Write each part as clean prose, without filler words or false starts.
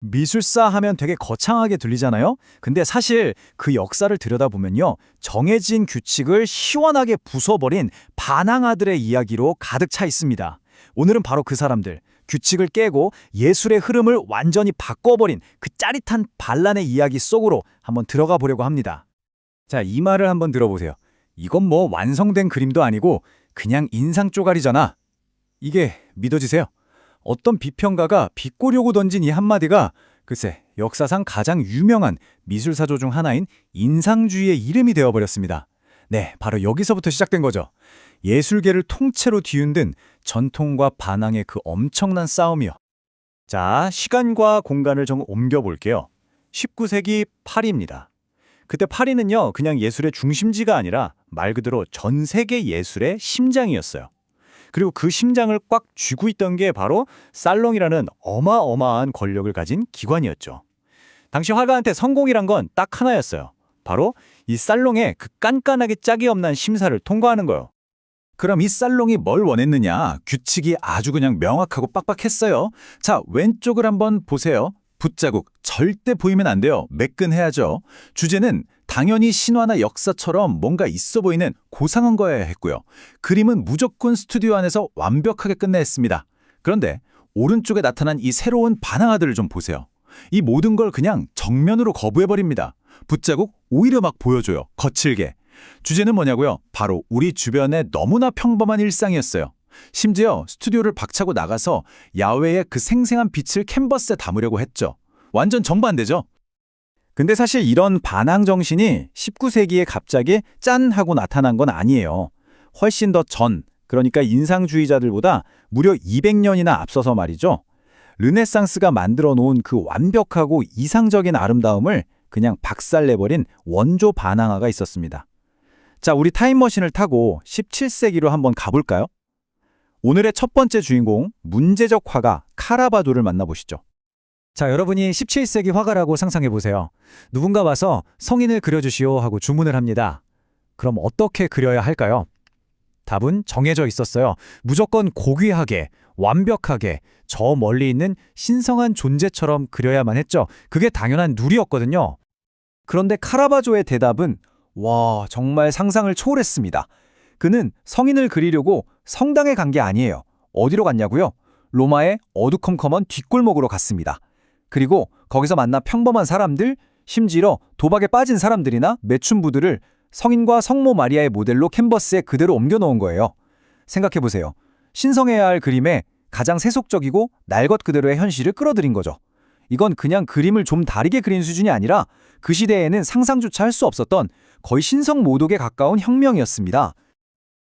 미술사 하면 되게 거창하게 들리잖아요? 근데 사실 그 역사를 들여다보면요. 정해진 규칙을 시원하게 부숴버린 반항아들의 이야기로 가득 차 있습니다. 오늘은 바로 그 사람들, 규칙을 깨고 예술의 흐름을 완전히 바꿔버린 그 짜릿한 반란의 이야기 속으로 한번 들어가 보려고 합니다. 자, 이 말을 한번 들어보세요. 이건 뭐 완성된 그림도 아니고 그냥 인상 쪼가리잖아. 이게 믿어지세요? 어떤 비평가가 비꼬려고 던진 이 한마디가 글쎄 역사상 가장 유명한 미술사조 중 하나인 인상주의의 이름이 되어버렸습니다. 네, 바로 여기서부터 시작된 거죠. 예술계를 통째로 뒤흔든 전통과 반항의 그 엄청난 싸움이요. 자, 시간과 공간을 좀 옮겨볼게요. 19세기 파리입니다. 그때 파리는요, 그냥 예술의 중심지가 아니라 말 그대로 전 세계 예술의 심장이었어요. 그리고 그 심장을 꽉 쥐고 있던 게 바로 살롱이라는 어마어마한 권력을 가진 기관이었죠. 당시 화가한테 성공이란 건 딱 하나였어요. 바로 이 살롱의 그 깐깐하게 짝이 없는 심사를 통과하는 거예요. 그럼 이 살롱이 뭘 원했느냐? 규칙이 아주 그냥 명확하고 빡빡했어요. 자, 왼쪽을 한번 보세요. 붓자국 절대 보이면 안 돼요. 매끈해야죠. 주제는 당연히 신화나 역사처럼 뭔가 있어 보이는 고상한 거여야 했고요. 그림은 무조건 스튜디오 안에서 완벽하게 끝내야 했습니다. 그런데 오른쪽에 나타난 이 새로운 반항아들을 좀 보세요. 이 모든 걸 그냥 정면으로 거부해버립니다. 붓자국 오히려 막 보여줘요. 거칠게. 주제는 뭐냐고요? 바로 우리 주변의 너무나 평범한 일상이었어요. 심지어 스튜디오를 박차고 나가서 야외의 그 생생한 빛을 캔버스에 담으려고 했죠. 완전 정반대죠. 근데 사실 이런 반항 정신이 19세기에 갑자기 짠 하고 나타난 건 아니에요. 훨씬 더 전, 그러니까 인상주의자들보다 무려 200년이나 앞서서 말이죠. 르네상스가 만들어 놓은 그 완벽하고 이상적인 아름다움을 그냥 박살내버린 원조 반항아가 있었습니다. 자, 우리 타임머신을 타고 17세기로 한번 가볼까요? 오늘의 첫 번째 주인공, 문제적 화가 카라바조를 만나보시죠. 자, 여러분이 17세기 화가라고 상상해보세요. 누군가 와서 성인을 그려주시오 하고 주문을 합니다. 그럼 어떻게 그려야 할까요? 답은 정해져 있었어요. 무조건 고귀하게, 완벽하게, 저 멀리 있는 신성한 존재처럼 그려야만 했죠. 그게 당연한 룰이었거든요. 그런데 카라바조의 대답은 와, 정말 상상을 초월했습니다. 그는 성인을 그리려고 성당에 간 게 아니에요. 어디로 갔냐고요? 로마의 어두컴컴한 뒷골목으로 갔습니다. 그리고 거기서 만나 평범한 사람들, 심지어 도박에 빠진 사람들이나 매춘부들을 성인과 성모 마리아의 모델로 캔버스에 그대로 옮겨놓은 거예요. 생각해보세요. 신성해야 할 그림에 가장 세속적이고 날 것 그대로의 현실을 끌어들인 거죠. 이건 그냥 그림을 좀 다르게 그린 수준이 아니라 그 시대에는 상상조차 할 수 없었던 거의 신성모독에 가까운 혁명이었습니다.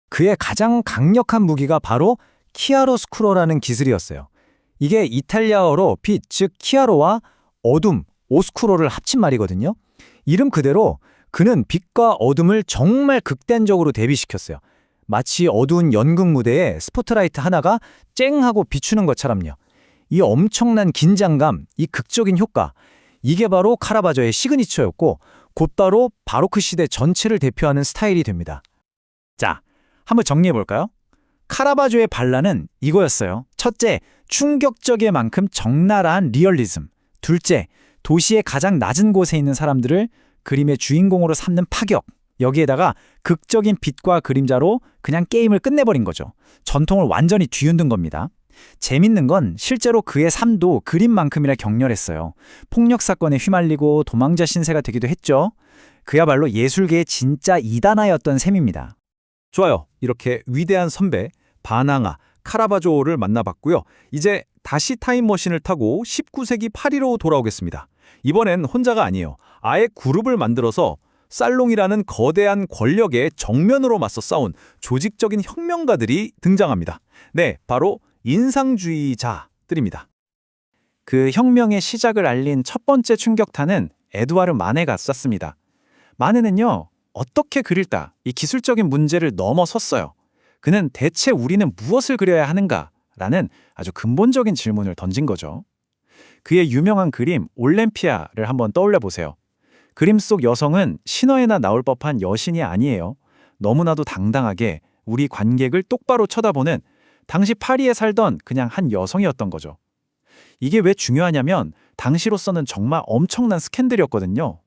그의 가장 강력한 무기가 바로 키아로스쿠로라는 기술이었어요. 이게 이탈리아어로 빛, 즉 키아로와 어둠, 오스쿠로를 합친 말이거든요. 이름 그대로 그는 빛과 어둠을 정말 극단적으로 대비시켰어요. 마치 어두운 연극 무대에 스포트라이트 하나가 쨍 하고 비추는 것처럼요. 이 엄청난 긴장감, 이 극적인 효과, 이게 바로 카라바조의 시그니처였고 곧바로 바로크 시대 전체를 대표하는 스타일이 됩니다. 자, 한번 정리해볼까요? 카라바조의 반란은 이거였어요. 첫째, 충격적일 만큼 적나라한 리얼리즘. 둘째, 도시의 가장 낮은 곳에 있는 사람들을 그림의 주인공으로 삼는 파격. 여기에다가 극적인 빛과 그림자로 그냥 게임을 끝내버린 거죠. 전통을 완전히 뒤흔든 겁니다. 재밌는 건 실제로 그의 삶도 그림만큼이나 격렬했어요. 폭력 사건에 휘말리고 도망자 신세가 되기도 했죠. 그야말로 예술계의 진짜 이단아였던 셈입니다. 좋아요. 이렇게 위대한 선배, 반항아, 카라바조를 만나봤고요. 이제 다시 타임머신을 타고 19세기 파리로 돌아오겠습니다. 이번엔 혼자가 아니에요. 아예 그룹을 만들어서 살롱이라는 거대한 권력에 정면으로 맞서 싸운 조직적인 혁명가들이 등장합니다. 네, 바로 인상주의자들입니다. 그 혁명의 시작을 알린 첫 번째 충격탄은 에두아르 마네가 쐈습니다. 마네는요, 어떻게 그릴까? 이 기술적인 문제를 넘어섰어요. 그는 대체 우리는 무엇을 그려야 하는가라는 아주 근본적인 질문을 던진 거죠. 그의 유명한 그림 올렘피아를 한번 떠올려 보세요. 그림 속 여성은 신화에나 나올 법한 여신이 아니에요. 너무나도 당당하게 우리 관객을 똑바로 쳐다보는 당시 파리에 살던 그냥 한 여성이었던 거죠. 이게 왜 중요하냐면 당시로서는 정말 엄청난 스캔들이었거든요.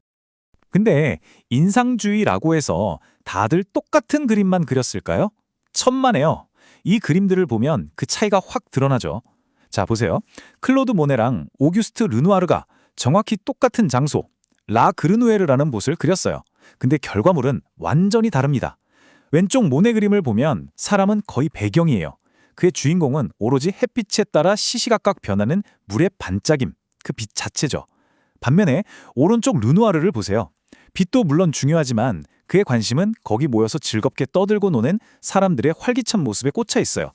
근데 인상주의라고 해서 다들 똑같은 그림만 그렸을까요? 천만에요. 이 그림들을 보면 그 차이가 확 드러나죠. 자, 보세요. 클로드 모네랑 오규스트 르누아르가 정확히 똑같은 장소, 라 그르누에르라는 곳을 그렸어요. 근데 결과물은 완전히 다릅니다. 왼쪽 모네 그림을 보면 사람은 거의 배경이에요. 그의 주인공은 오로지 햇빛에 따라 시시각각 변하는 물의 반짝임, 그 빛 자체죠. 반면에 오른쪽 르누아르를 보세요. 빛도 물론 중요하지만 그의 관심은 거기 모여서 즐겁게 떠들고 노는 사람들의 활기찬 모습에 꽂혀 있어요.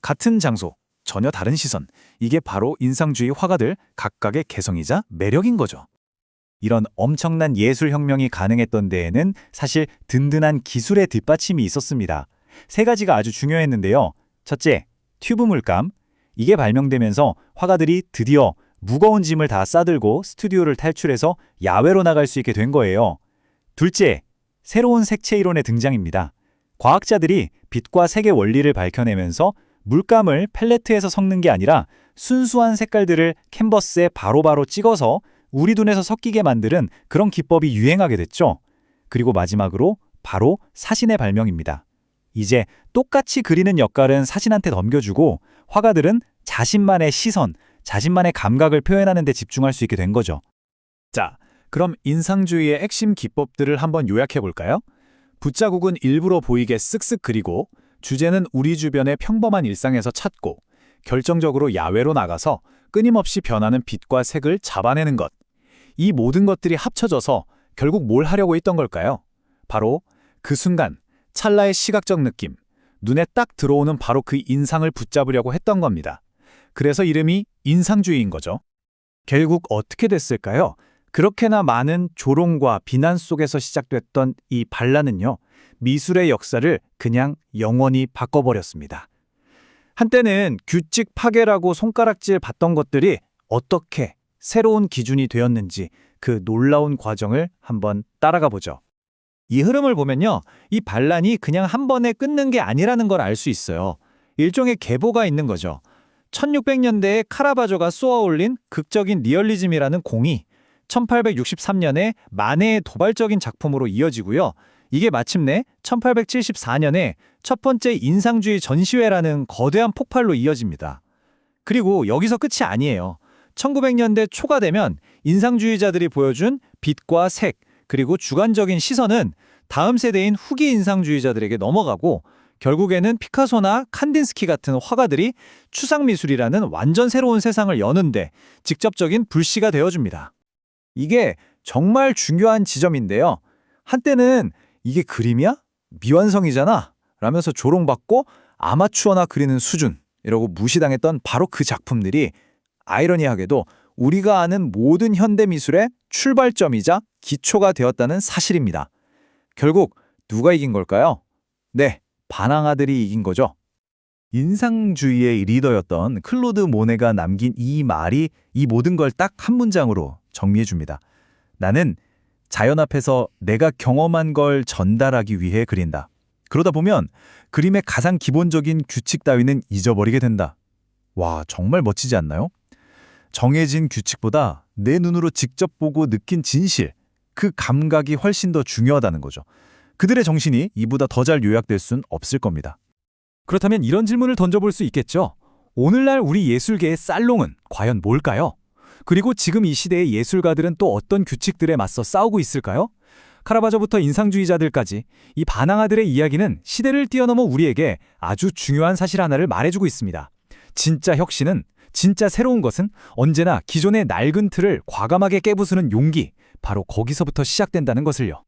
같은 장소, 전혀 다른 시선. 이게 바로 인상주의 화가들 각각의 개성이자 매력인 거죠. 이런 엄청난 예술혁명이 가능했던 데에는 사실 든든한 기술의 뒷받침이 있었습니다. 세 가지가 아주 중요했는데요. 첫째, 튜브 물감. 이게 발명되면서 화가들이 드디어 무거운 짐을 다 싸들고 스튜디오를 탈출해서 야외로 나갈 수 있게 된 거예요. 둘째, 새로운 색채 이론의 등장입니다. 과학자들이 빛과 색의 원리를 밝혀내면서 물감을 펠레트에서 섞는 게 아니라 순수한 색깔들을 캔버스에 바로바로 찍어서 우리 눈에서 섞이게 만드는 그런 기법이 유행하게 됐죠. 그리고 마지막으로 바로 사진의 발명입니다. 이제 똑같이 그리는 역할은 사진한테 넘겨주고 화가들은 자신만의 시선, 자신만의 감각을 표현하는 데 집중할 수 있게 된 거죠. 자, 그럼 인상주의의 핵심 기법들을 한번 요약해 볼까요? 붓자국은 일부러 보이게 쓱쓱 그리고 주제는 우리 주변의 평범한 일상에서 찾고 결정적으로 야외로 나가서 끊임없이 변하는 빛과 색을 잡아내는 것. 이 모든 것들이 합쳐져서 결국 뭘 하려고 했던 걸까요? 바로 그 순간, 찰나의 시각적 느낌, 눈에 딱 들어오는 바로 그 인상을 붙잡으려고 했던 겁니다. 그래서 이름이 인상주의인 거죠. 결국 어떻게 됐을까요? 그렇게나 많은 조롱과 비난 속에서 시작됐던 이 반란은요, 미술의 역사를 그냥 영원히 바꿔버렸습니다. 한때는 규칙 파괴라고 손가락질 받던 것들이 어떻게 새로운 기준이 되었는지 그 놀라운 과정을 한번 따라가 보죠. 이 흐름을 보면요, 이 반란이 그냥 한 번에 끊는 게 아니라는 걸 알 수 있어요. 일종의 계보가 있는 거죠. 1600년대에 카라바조가 쏘아올린 극적인 리얼리즘이라는 공이 1863년에 마네의 도발적인 작품으로 이어지고요. 이게 마침내 1874년에 첫 번째 인상주의 전시회라는 거대한 폭발로 이어집니다. 그리고 여기서 끝이 아니에요. 1900년대 초가 되면 인상주의자들이 보여준 빛과 색, 그리고 주관적인 시선은 다음 세대인 후기 인상주의자들에게 넘어가고 결국에는 피카소나 칸딘스키 같은 화가들이 추상미술이라는 완전 새로운 세상을 여는데 직접적인 불씨가 되어줍니다. 이게 정말 중요한 지점인데요. 한때는 이게 그림이야? 미완성이잖아? 라면서 조롱받고 아마추어나 그리는 수준 이러고 무시당했던 바로 그 작품들이 아이러니하게도 우리가 아는 모든 현대미술의 출발점이자 기초가 되었다는 사실입니다. 결국 누가 이긴 걸까요? 네, 반항아들이 이긴 거죠. 인상주의의 리더였던 클로드 모네가 남긴 이 말이 이 모든 걸 딱 한 문장으로 정리해줍니다. 나는 자연 앞에서 내가 경험한 걸 전달하기 위해 그린다. 그러다 보면 그림의 가장 기본적인 규칙 따위는 잊어버리게 된다. 와, 정말 멋지지 않나요? 정해진 규칙보다 내 눈으로 직접 보고 느낀 진실, 그 감각이 훨씬 더 중요하다는 거죠. 그들의 정신이 이보다 더 잘 요약될 순 없을 겁니다. 그렇다면 이런 질문을 던져볼 수 있겠죠. 오늘날 우리 예술계의 쌀롱은 과연 뭘까요? 그리고 지금 이 시대의 예술가들은 또 어떤 규칙들에 맞서 싸우고 있을까요? 카라바조부터 인상주의자들까지 이 반항아들의 이야기는 시대를 뛰어넘어 우리에게 아주 중요한 사실 하나를 말해주고 있습니다. 진짜 혁신은, 진짜 새로운 것은 언제나 기존의 낡은 틀을 과감하게 깨부수는 용기, 바로 거기서부터 시작된다는 것을요.